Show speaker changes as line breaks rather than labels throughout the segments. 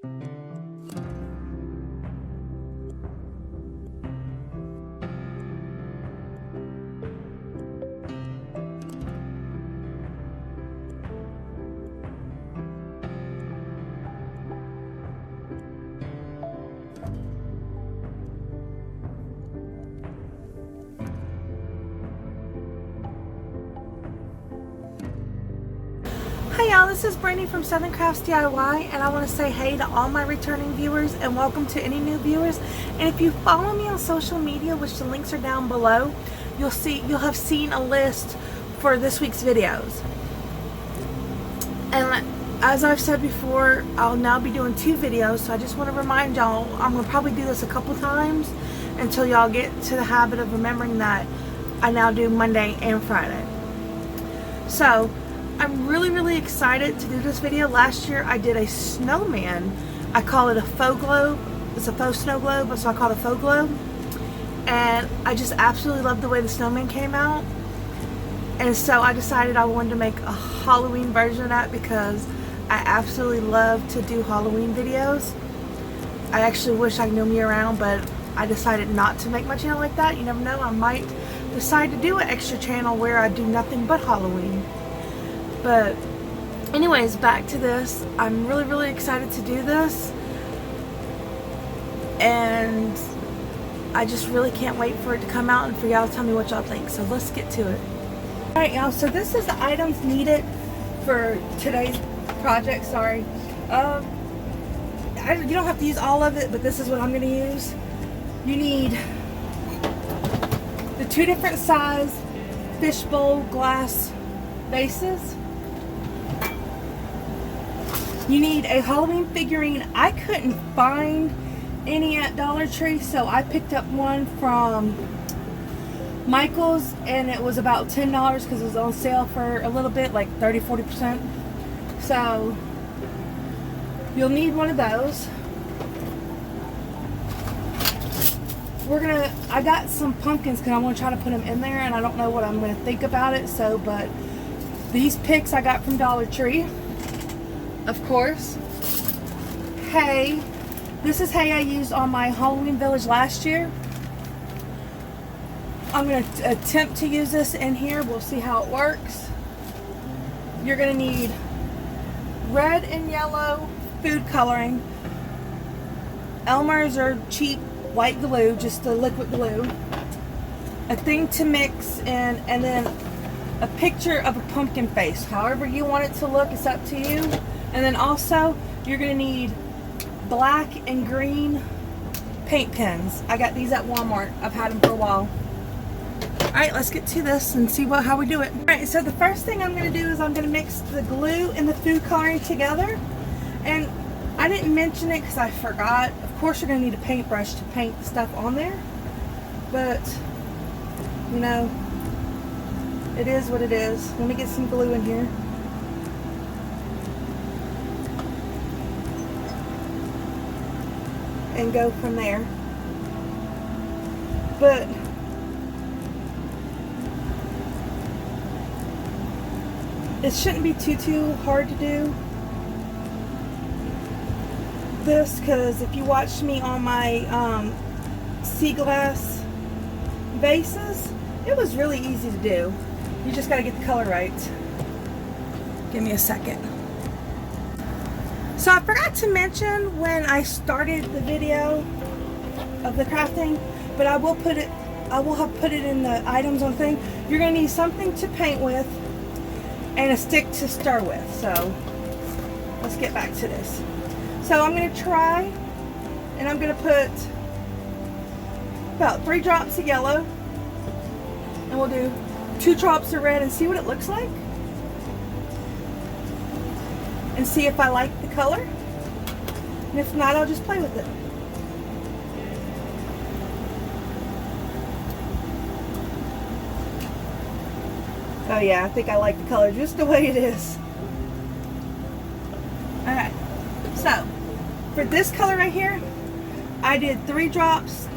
Hey y'all, this is Brandy from Southern Crafts DIY, and I want to say hey to all my returning viewers and welcome to any new viewers. And if you follow me on social media, which the links are down below, you'll have seen a list for this week's videos. And as I've said before, I'll now be doing 2 videos, so I just want to remind y'all, I'm going to probably do this a couple times until y'all get to the habit of remembering that I now do Monday and Friday. So I'm really excited to do this video. Last year I did a snowman. I call it a faux globe. It's a faux snow globe, so I call it a faux globe. And I just absolutely loved the way the snowman came out. And so I decided I wanted to make a Halloween version of that because I absolutely love to do Halloween videos. I actually wish I could do them year round, but I decided not to make my channel like that. You never know, I might decide to do an extra channel where I do nothing but Halloween. But anyways, back to this. I'm really excited to do this, and I just really can't wait for it to come out and for y'all to tell me what y'all think. So let's get to it. Alright y'all, so this is the items needed for today's project. Sorry, you don't have to use all of it, but this is what I'm going to use. You need the 2 different size fishbowl glass vases. You need a Halloween figurine. I couldn't find any at Dollar Tree, so I picked up one from Michael's, and it was about $10 because it was on sale for a little bit, like 30-40%. So you'll need one of those. I got some pumpkins because I want to try to put them in there, and I don't know what I'm going to think about it. So, but these picks I got from Dollar Tree. Of course, hay. This is hay I used on my Halloween village last year. I'm going to attempt to use this in here. We'll see how it works. You're going to need red and yellow food coloring. Elmer's or cheap white glue, just the liquid glue. A thing to mix in, and then a picture of a pumpkin face. However you want it to look, it's up to you. And then also, you're going to need black and green paint pens. I got these at Walmart. I've had them for a while. Alright, let's get to this and see how we do it. Alright, so the first thing I'm going to do is I'm going to mix the glue and the food coloring together. And I didn't mention it because I forgot. Of course, you're going to need a paintbrush to paint the stuff on there. But, you know, it is what it is. Let me get some glue in here. And go from there. But it shouldn't be too hard to do this, because if you watched me on my sea glass vases, it was really easy to do. You just got to get the color right. Give me a second. So I forgot to mention when I started the video of the crafting, but I will have put it in the items on thing. You're going to need something to paint with and a stick to stir with. So let's get back to this. So I'm going to try, and I'm going to put about 3 drops of yellow, and we'll do 2 drops of red and see what it looks like. And see if I like the color, and if not, I'll just play with it. Oh yeah, I think I like the color just the way it is. Alright, so for this color right here, I did 3 drops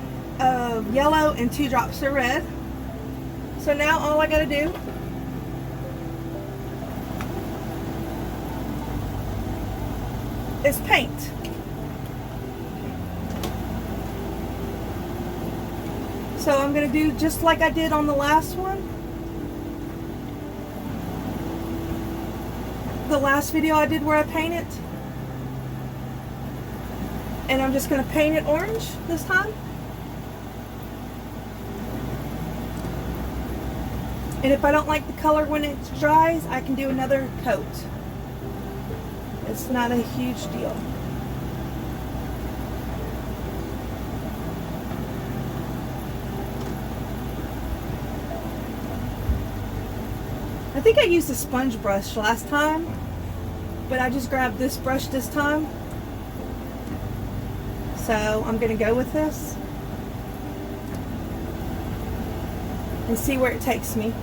of yellow and 2 drops of red. So now all I gotta do is paint. So I'm going to do just like I did on the last one. The last video I did where I painted. And I'm just going to paint it orange this time. And if I don't like the color when it dries, I can do another coat. It's not a huge deal. I think I used a sponge brush last time, but I just grabbed this brush this time. So I'm going to go with this and see where it takes me.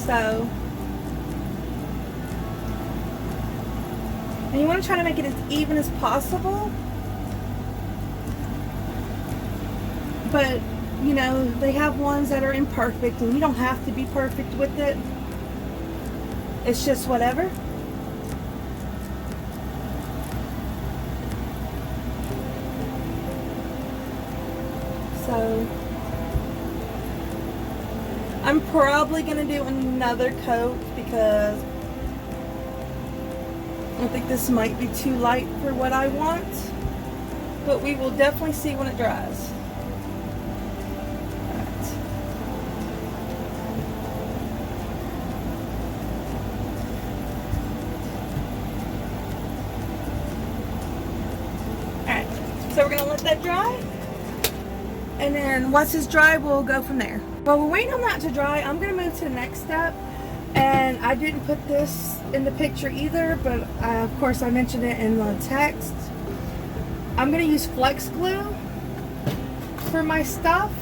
So, and you want to try to make it as even as possible, but you know, they have ones that are imperfect and you don't have to be perfect with it. It's just whatever. So I'm probably going to do another coat because I think this might be too light for what I want, but we will definitely see when it dries. Alright, so we're going to let that dry, and then once it's dry, we'll go from there. While we're waiting on that to dry, I'm going to move to the next step. And I didn't put this in the picture either, but of course I mentioned it in the text. I'm going to use flex glue for my stuff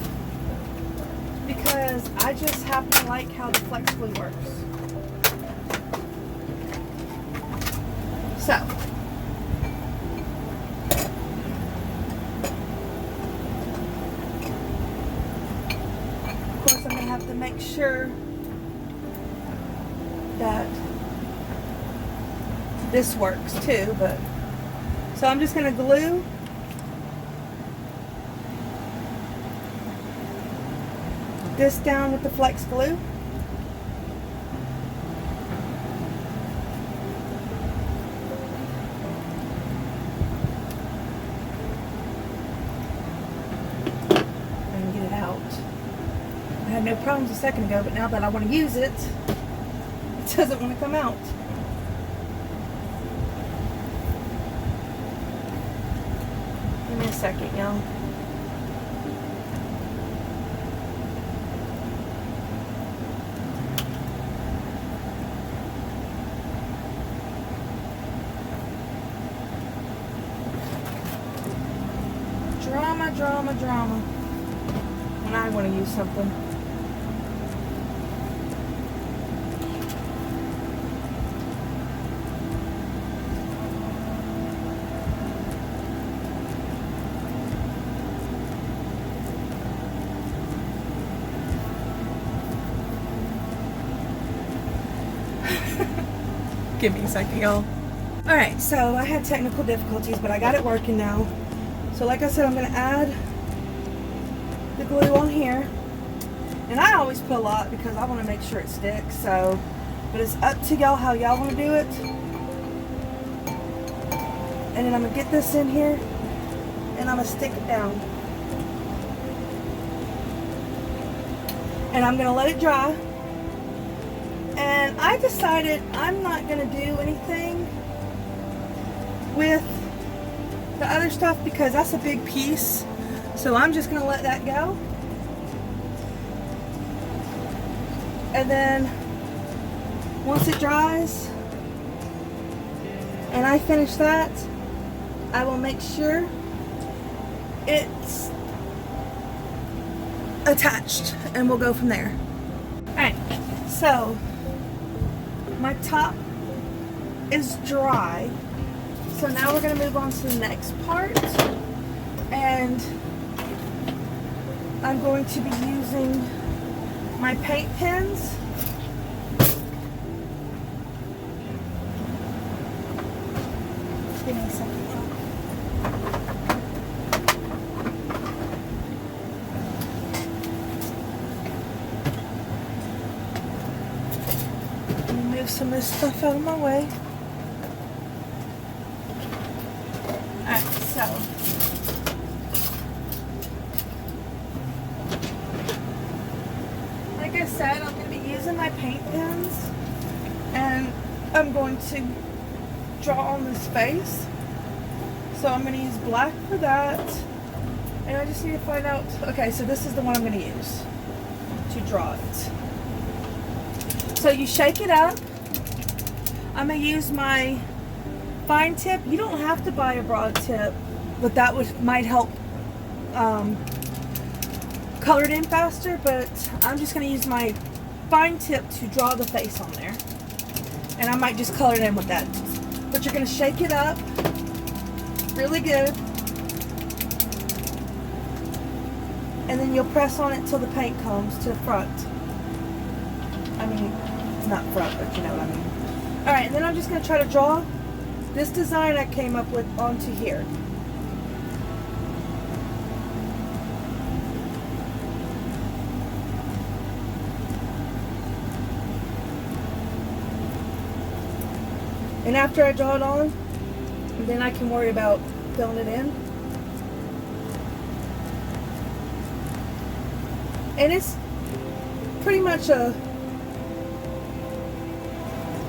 because I just happen to like how the flex glue works. So, I'm going to have to make sure that this works too, but so I'm just going to glue this down with the flex glue. And get it out. I had no problems a second ago, but now that I want to use it, it doesn't want to come out. Give me a second, y'all. Drama, drama, drama. When I want to use something. Give me a second, y'all. Alright, so I had technical difficulties, but I got it working now. So like I said, I'm going to add the glue on here. And I always put a lot because I want to make sure it sticks. So, but it's up to y'all how y'all want to do it. And then I'm going to get this in here and I'm going to stick it down. And I'm going to let it dry. And I decided I'm not going to do anything with the other stuff because that's a big piece. So I'm just going to let that go. And then once it dries and I finish that, I will make sure it's attached and we'll go from there. Alright, so my top is dry. So now we're going to move on to the next part. And I'm going to be using my paint pens. Give me a second. Move some of this stuff out of my way. Alright, so like I said, I'm going to be using my paint pens, and I'm going to draw on this face. So I'm going to use black for that, and I just need to find out. Okay, so this is the one I'm going to use to draw it. So you shake it up. I'm going to use my fine tip. You don't have to buy a broad tip, but that might help color it in faster. But I'm just going to use my fine tip to draw the face on there, and I might just color it in with that. But you're going to shake it up really good, and then you'll press on it till the paint comes to the front. I mean, it's not front, but you know what I mean. Alright, and then I'm just going to try to draw this design I came up with onto here. And after I draw it on, then I can worry about filling it in. And it's pretty much a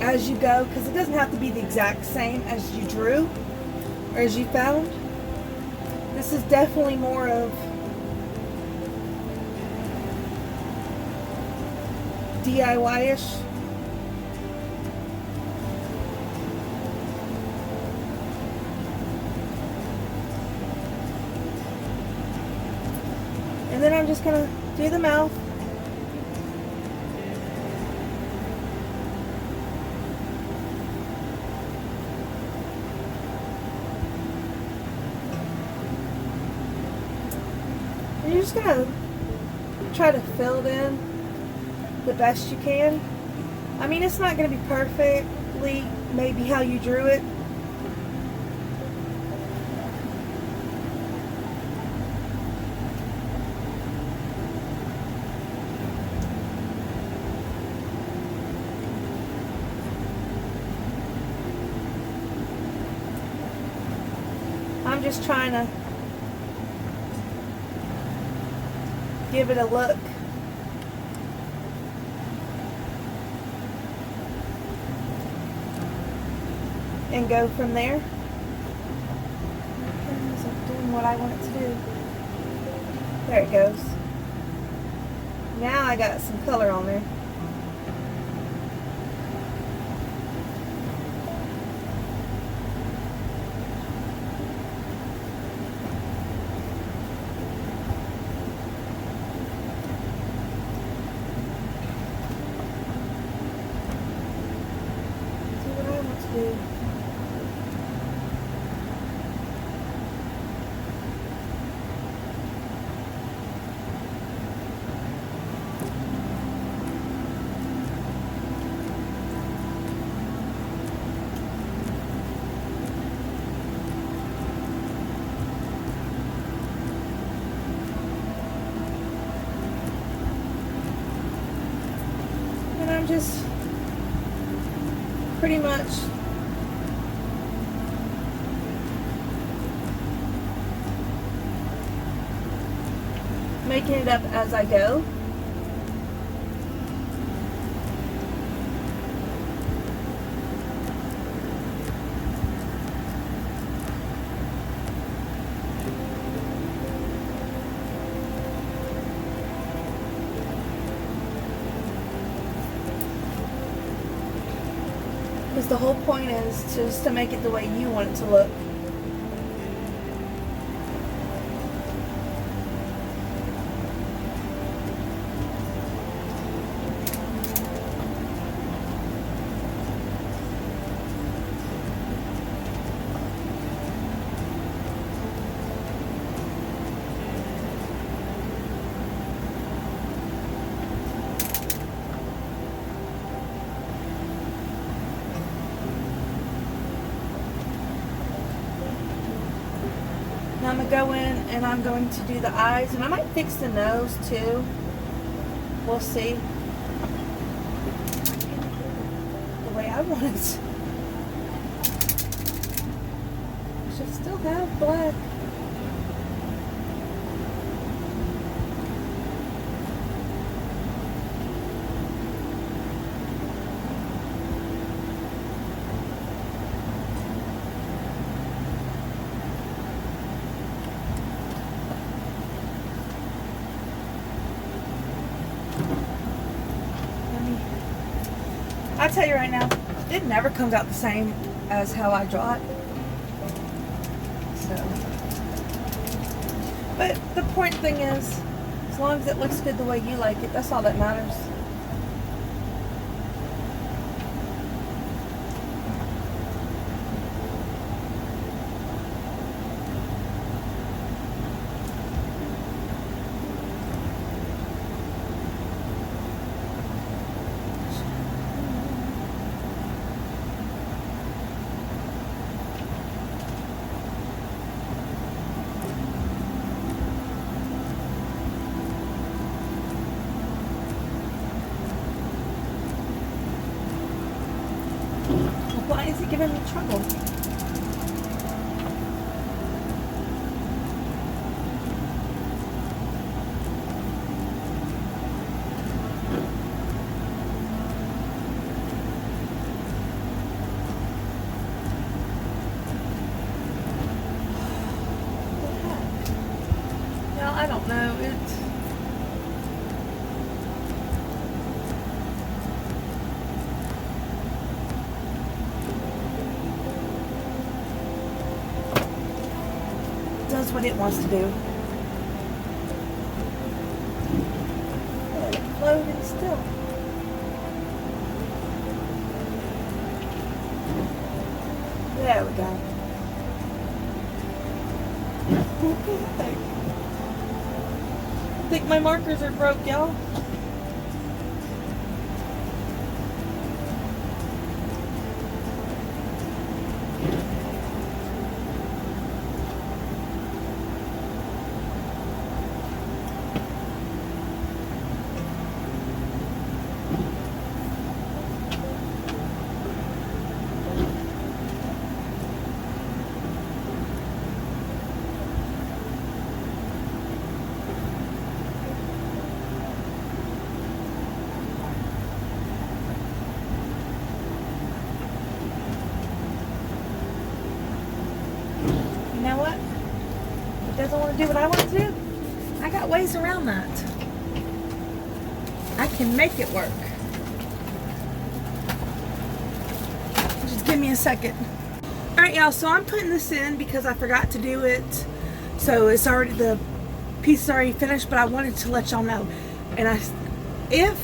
as you go, because it doesn't have to be the exact same as you drew or as you found. This is definitely more of DIY-ish. And then I'm just going to do the mouth. And you're just going to try to fill it in the best you can. I mean, it's not going to be perfectly maybe how you drew it. I'm just trying to give it a look. And go from there. It's doing what I want it to do. There it goes. Now I got some color on there. And I'm just pretty much making it up as I go. Because the whole point is just to make it the way you want it to look. I'm going to go in and I'm going to do the eyes. And I might fix the nose too. We'll see. The way I want it. I should still have black. I'll tell you right now, it never comes out the same as how I draw it. So, but the important thing is, as long as it looks good the way you like it, that's all that matters. Why is it giving me trouble? What the heck? Well, I don't know. Does what it wants to do. Let it floating still. There we go. I think my markers are broke, y'all. You know what? It doesn't want to do what I want to do. I got ways around that. I can make it work. Just give me a second. Alright, y'all, so I'm putting this in because I forgot to do it. So it's already, the piece is already finished, but I wanted to let y'all know. And if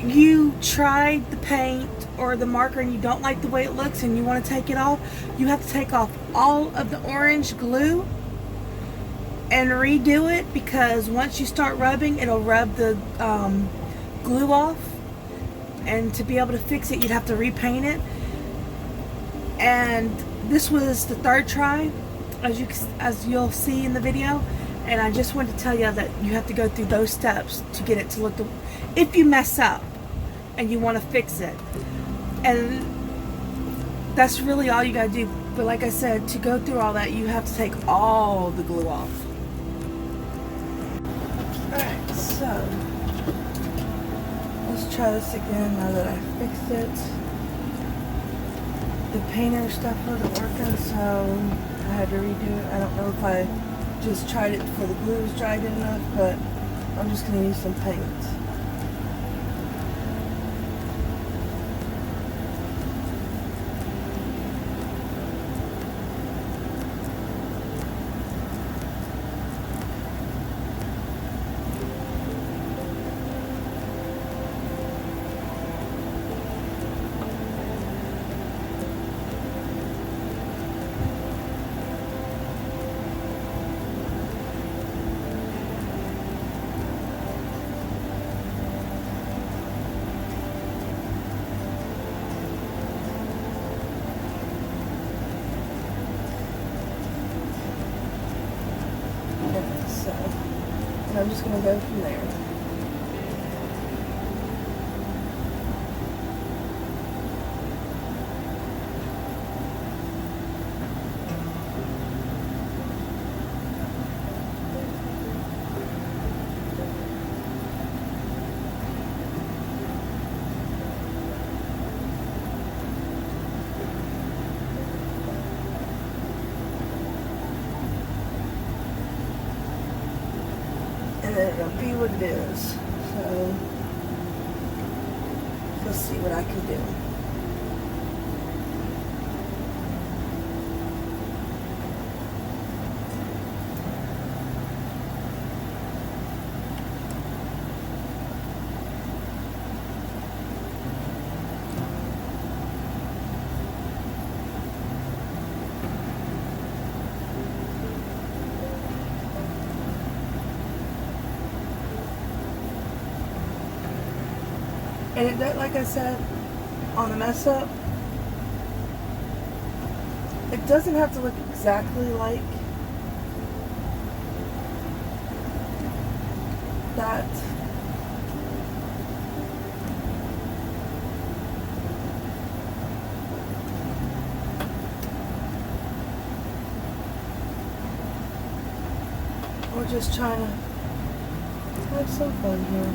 you tried the paint or the marker and you don't like the way it looks and you want to take it off, you have to take off all of the orange glue and redo it, because once you start rubbing, it'll rub the glue off, and to be able to fix it, you'd have to repaint it. And this was the third try, as you'll see in the video, and I just wanted to tell you that you have to go through those steps to get it to look if you mess up and you want to fix it. And that's really all you gotta do. But like I said, to go through all that, you have to take all the glue off. Alright, so let's try this again now that I fixed it. The painter stuff wasn't working, so I had to redo it. I don't know if I just tried it before the glue was dried enough, but I'm just gonna use some paint. So, and I'm just going to go from there. And then it'll be what it is. So let's see what I can do. And it does, like I said, on the mess up, it doesn't have to look exactly like that. We're just trying to have some fun here.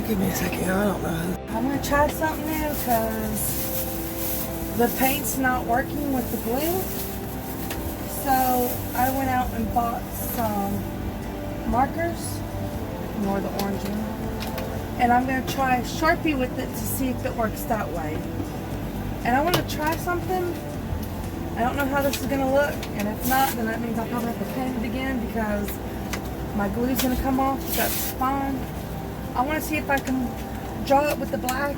Give me a second, I don't know. I'm gonna try something new because the paint's not working with the glue. So I went out and bought some markers, more the orange one. And I'm gonna try Sharpie with it to see if it works that way. And I want to try something. I don't know how this is gonna look, and if not, then that means I'll probably have to paint it again because my glue's gonna come off, but that's fine. I want to see if I can draw it with the black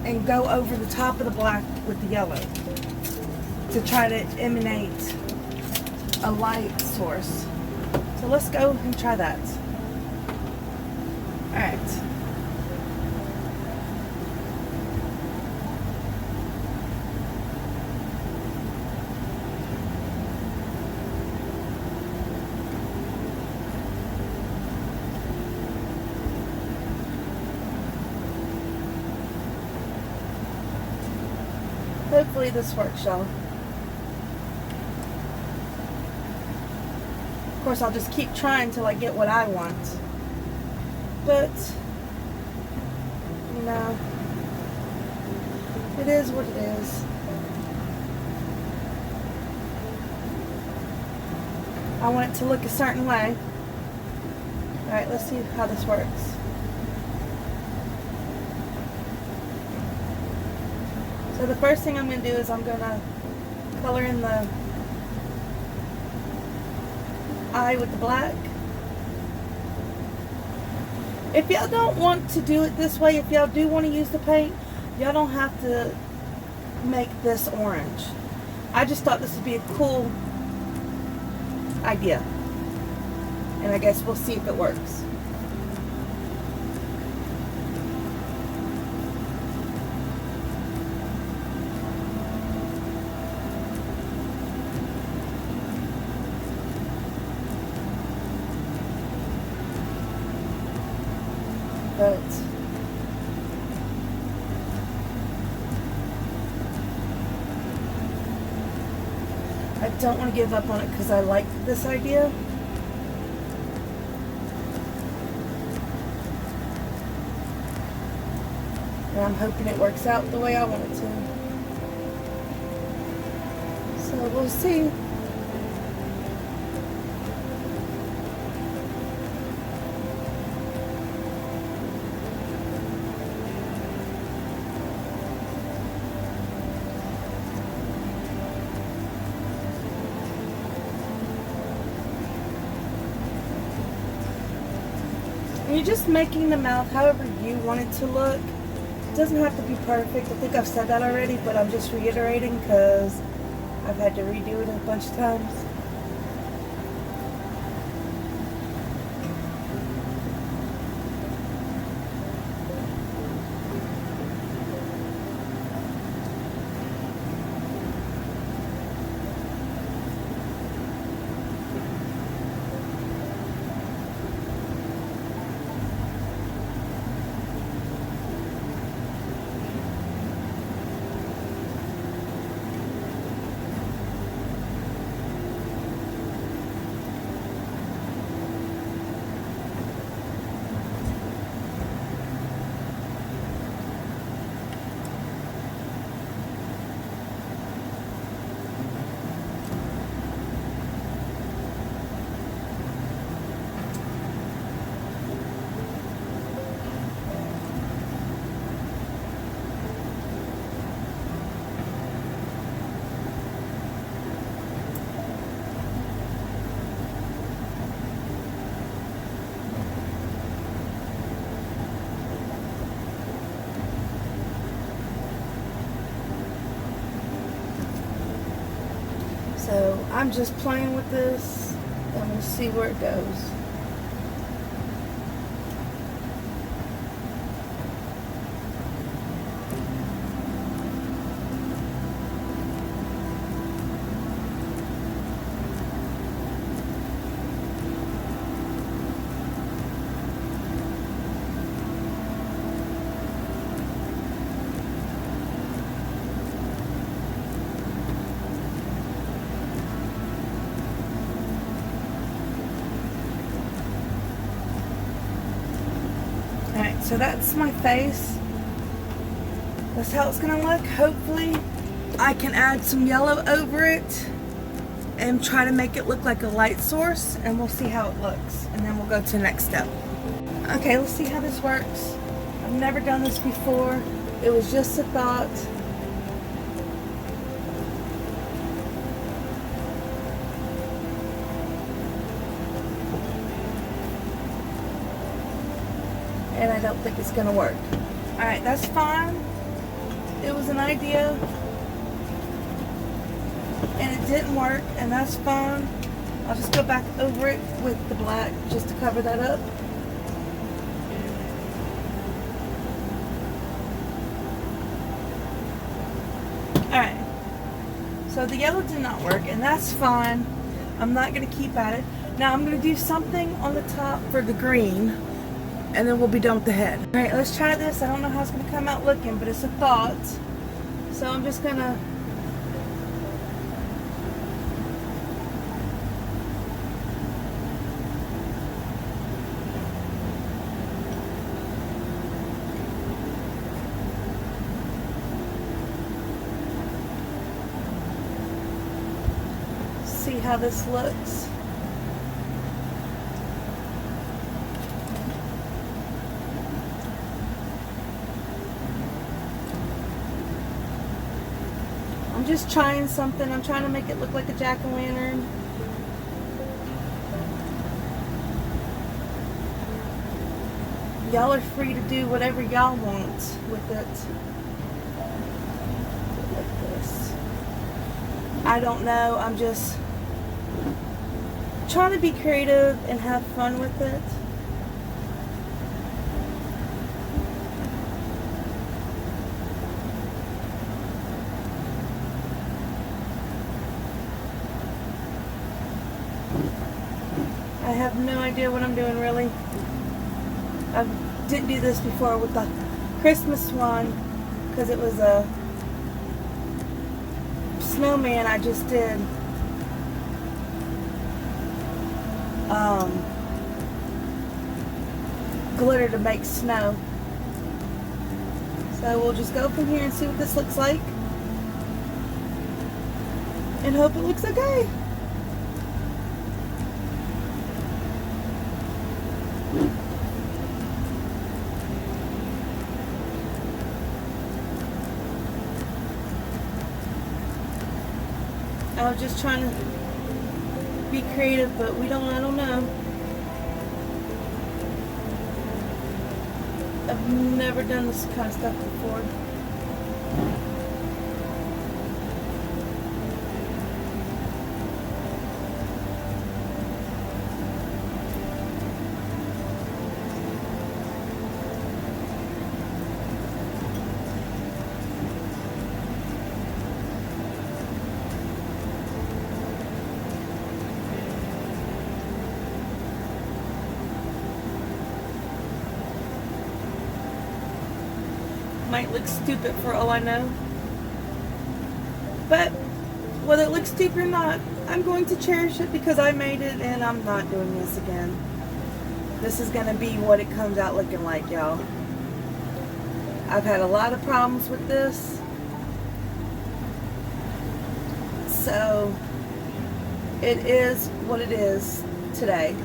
and go over the top of the black with the yellow to try to emanate a light source. So let's go and try that. Alright. Hopefully this works, y'all. Of course, I'll just keep trying till I get what I want. But, you know, it is what it is. I want it to look a certain way. Alright, let's see how this works. So the first thing I'm going to do is I'm going to color in the eye with the black. If y'all don't want to do it this way, if y'all do want to use the paint, y'all don't have to make this orange. I just thought this would be a cool idea. And I guess we'll see if it works. But I don't want to give up on it because I like this idea. And I'm hoping it works out the way I want it to. So we'll see. And you're just making the mouth however you want it to look. It doesn't have to be perfect. I think I've said that already, but I'm just reiterating because I've had to redo it a bunch of times. So I'm just playing with this. I'm going to see where it goes. Alright, so that's my face. That's how it's going to look. Hopefully I can add some yellow over it and try to make it look like a light source, and we'll see how it looks, and then we'll go to the next step. Okay, let's see how this works. I've never done this before. It was just a thought. And I don't think it's going to work. Alright, that's fine. It was an idea. And it didn't work, and that's fine. I'll just go back over it with the black just to cover that up. Alright. So the yellow did not work, and that's fine. I'm not going to keep at it. Now I'm going to do something on the top for the green, and then we'll be done with the head. Alright, let's try this. I don't know how it's going to come out looking, but it's a thought. So I'm just going to see how this looks. I'm just trying something. I'm trying to make it look like a jack-o'-lantern. Y'all are free to do whatever y'all want with it. Like this. I don't know. I'm just trying to be creative and have fun with it. I have no idea what I'm doing, really. I didn't do this before with the Christmas one because it was a snowman I just did. Glitter to make snow. So we'll just go from here and see what this looks like and hope it looks okay. I was just trying to be creative, but I don't know. I've never done this kind of stuff before. Might look stupid for all I know. But whether it looks stupid or not, I'm going to cherish it because I made it and I'm not doing this again. This is going to be what it comes out looking like, y'all. I've had a lot of problems with this. So it is what it is today.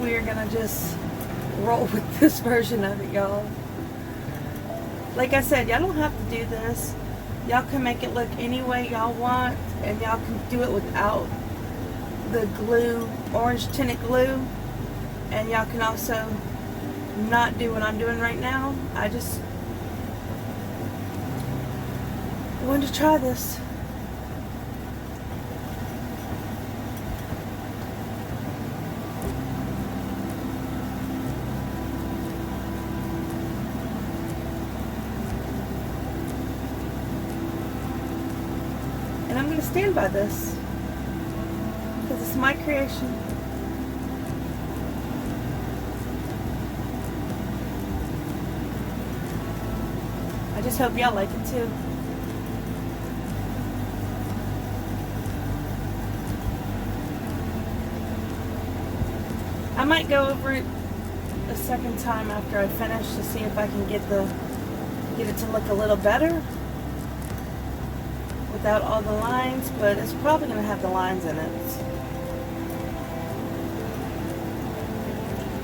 We are gonna just roll with this version of it, y'all. Like I said, y'all don't have to do this. Y'all can make it look any way y'all want, and y'all can do it without the glue, orange tinted glue, and y'all can also not do what I'm doing right now. I just wanted to try this. And I'm going to stand by this because it's my creation. I just hope y'all like it too. I might go over it a second time after I finish to see if I can get it to look a little better without all the lines, but it's probably going to have the lines in it.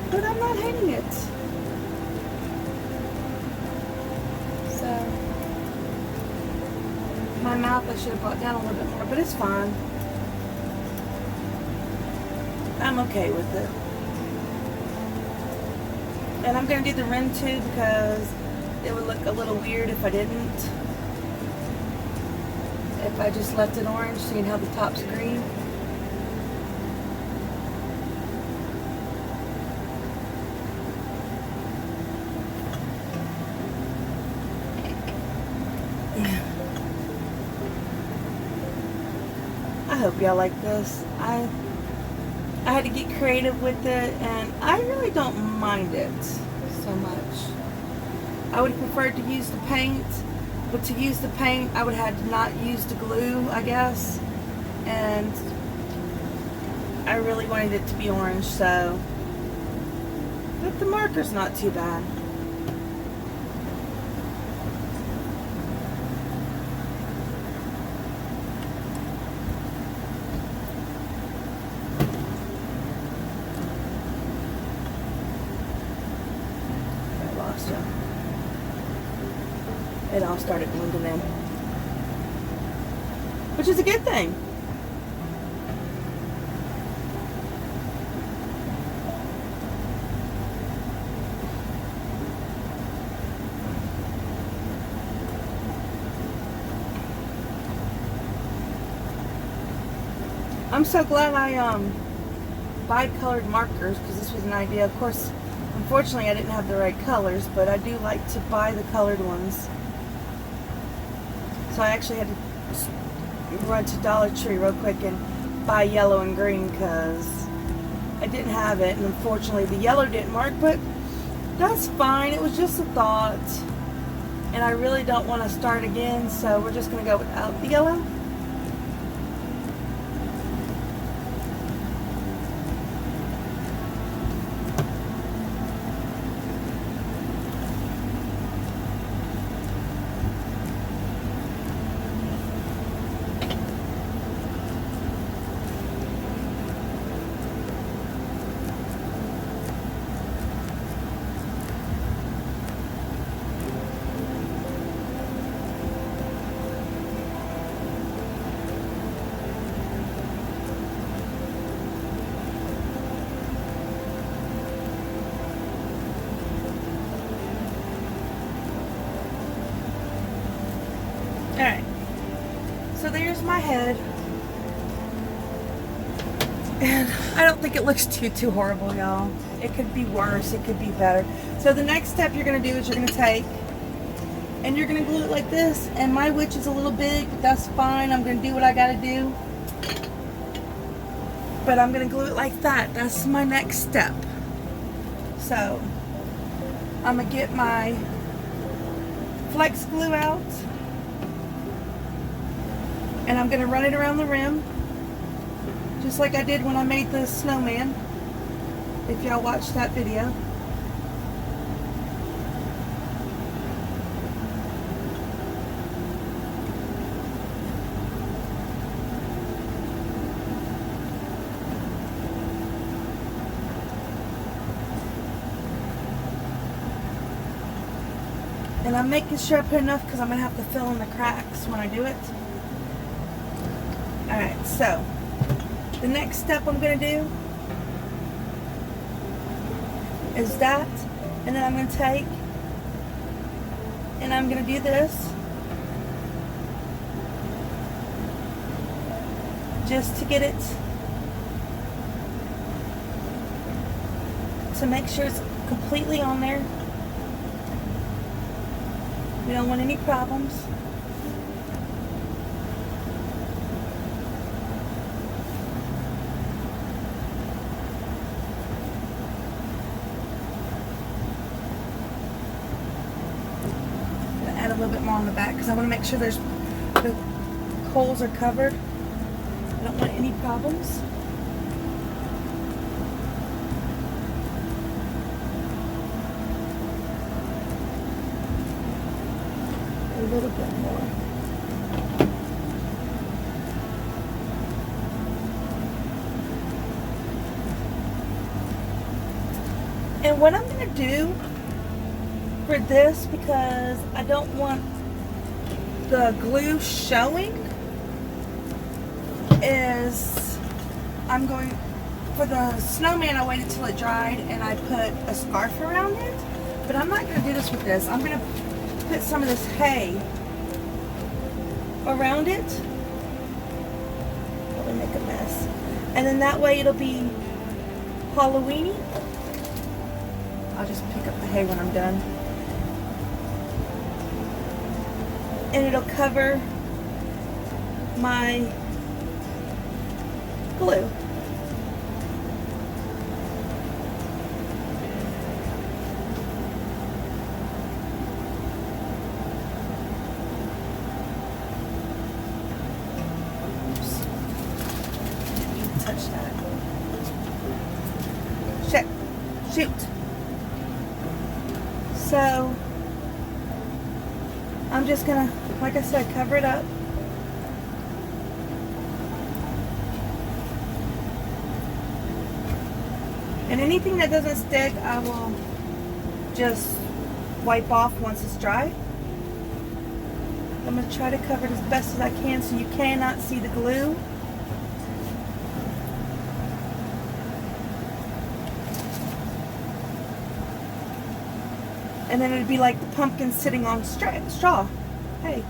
But I'm not hating it. So, my mouth I should have brought down a little bit more, but it's fine. I'm okay with it. And I'm going to do the rim too because it would look a little weird if I didn't. If I just left it orange, seeing how the top's green. I hope y'all like this. I had to get creative with it, and I really don't mind it so much. I would have preferred to use the paint, but to use the paint, I would have had to not use the glue, I guess. And I really wanted it to be orange, so. But the marker's not too bad. It all started blending in, which is a good thing. I'm so glad I buy colored markers because this was an idea. Of course, unfortunately I didn't have the right colors, but I do like to buy the colored ones. So I actually had to run to Dollar Tree real quick and buy yellow and green because I didn't have it, and unfortunately the yellow didn't mark, but that's fine. It was just a thought, and I really don't want to start again, so we're just going to go without the yellow. my head. And I don't think it looks too horrible, y'all. It could be worse, it could be better. So the next step you're gonna do is you're gonna take and you're gonna glue it like this. And my witch is a little big, but that's fine. I'm gonna do what I gotta do. But I'm gonna glue it like that. That's my next step. So I'm gonna get my flex glue out and I'm gonna run it around the rim, just like I did when I made the snowman, if y'all watched that video. And I'm making sure I put enough because I'm going to have to fill in the cracks when I do it. Alright, so the next step I'm going to do is that, and then I'm going to take and I'm going to do this just to get it, to make sure it's completely on there. We don't want any problems. I'm gonna add a little bit more on the back because I want to make sure the holes are covered. I don't want any problems. A little bit more. And what I'm going to do for this, because I don't want the glue showing, is I'm going, for the snowman I waited till it dried and I put a scarf around it, but I'm not going to do this with this. I'm going to put some of this hay around it. Probably make a mess. And then that way it'll be Halloweeny. I'll just pick up the hay when I'm done. And it'll cover my glue. Touch that. Shoot. So I'm just gonna, like I said, cover it up. And anything that doesn't stick, I will just wipe off once it's dry. I'm gonna try to cover it as best as I can so you cannot see the glue. And then it'd be like the pumpkin sitting on straw. Hey.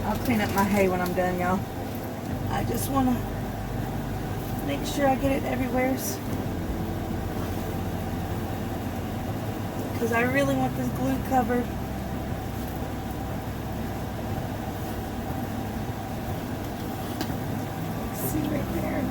I'll clean up my hay when I'm done, y'all. I just want to make sure I get it everywhere. Because I really want this glue covered. See right there.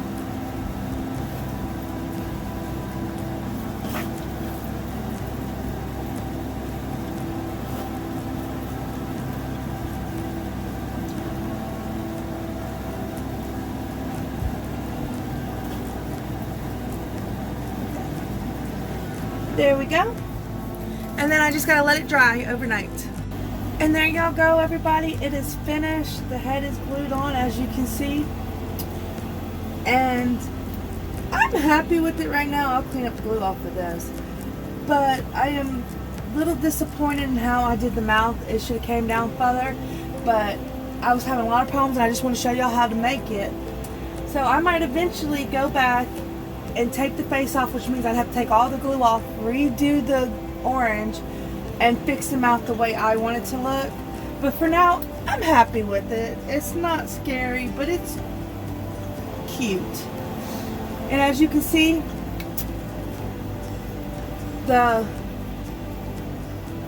There we go. And then I just gotta let it dry overnight. And there y'all go, everybody. It is finished. The head is glued on, as you can see. And I'm happy with it right now. I'll clean up the glue off of this. But I am little disappointed in how I did the mouth. It should have came down further, but I was having a lot of problems and I just want to show y'all how to make it. So I might eventually go back and take the face off, which means I'd have to take all the glue off, redo the orange, and fix the mouth the way I want it to look. But for now, I'm happy with it. It's not scary, but it's cute. And as you can see,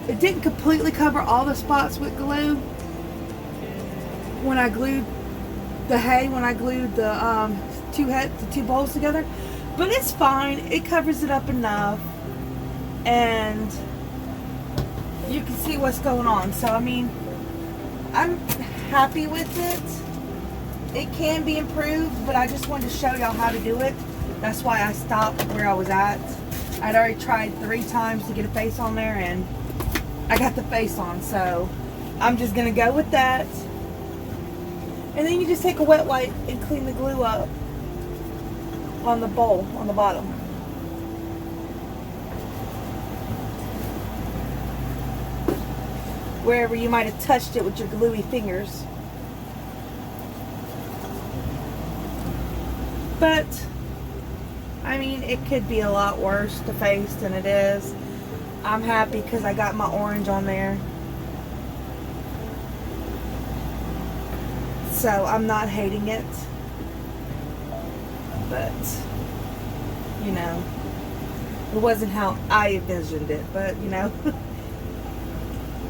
it didn't completely cover all the spots with glue when I glued the hay, when I glued the two bowls together, but it's fine. It covers it up enough, and you can see what's going on. So I mean, I'm happy with it. It can be improved, but I just wanted to show y'all how to do it. That's why I stopped where I was at. I'd already tried 3 times to get a face on there, and I got the face on, so I'm just gonna go with that. And then you just take a wet wipe and clean the glue up on the bowl on the bottom. Wherever you might have touched it with your gluey fingers. But I mean, it could be a lot worse, the face, than it is. I'm happy because I got my orange on there. So I'm not hating it. But, you know, it wasn't how I envisioned it. But, you know,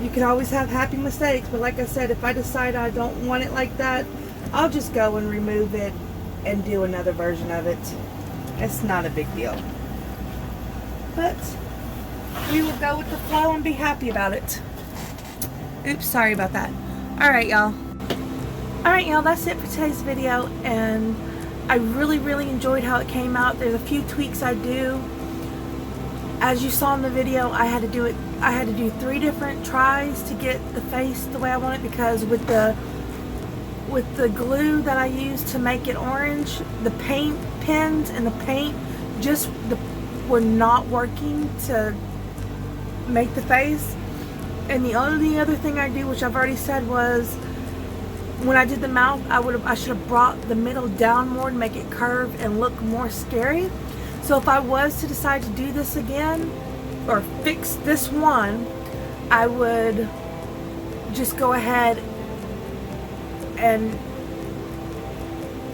you can always have happy mistakes. But like I said, if I decide I don't want it like that, I'll just go and remove it and do another version of it. It's not a big deal. But we will go with the flow and be happy about it. Oops, sorry about that. Alright, y'all. Alright, y'all, that's it for today's video. And I really enjoyed how it came out. There's a few tweaks I do. As you saw in the video, I had to do 3 different tries to get the face the way I want it, because with the glue that I used to make it orange, the paint pens and the paint just were not working to make the face. And the only other thing I do, which I've already said, was when I did the mouth, I should have brought the middle down more to make it curve and look more scary. So if I was to decide to do this again or fix this one, I would just go ahead and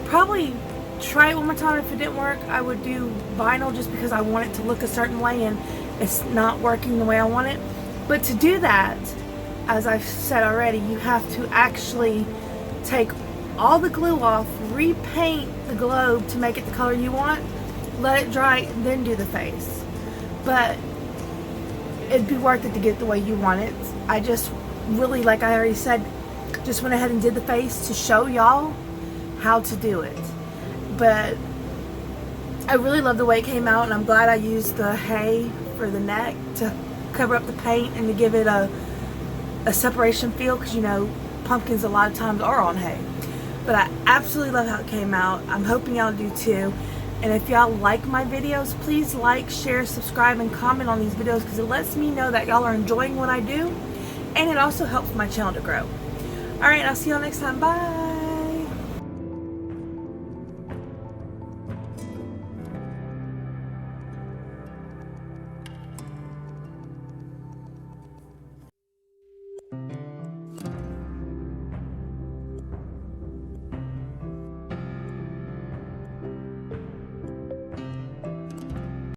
probably try it one more time. If it didn't work, I would do vinyl, just because I want it to look a certain way and it's not working the way I want it. But to do that, as I've said already, you have to actually take all the glue off, repaint the globe to make it the color you want, let it dry, and then do the face. But it'd be worth it to get it the way you want it. I just really, like I already said, just went ahead and did the face to show y'all how to do it. But I really love the way it came out, and I'm glad I used the hay for the neck to cover up the paint and to give it a separation feel, because you know, pumpkins a lot of times are on hay. But I absolutely love how it came out. I'm hoping y'all do too. And if y'all like my videos, please like, share, subscribe, and comment on these videos, because it lets me know that y'all are enjoying what I do, and it also helps my channel to grow. Alright, I'll see y'all next time. Bye!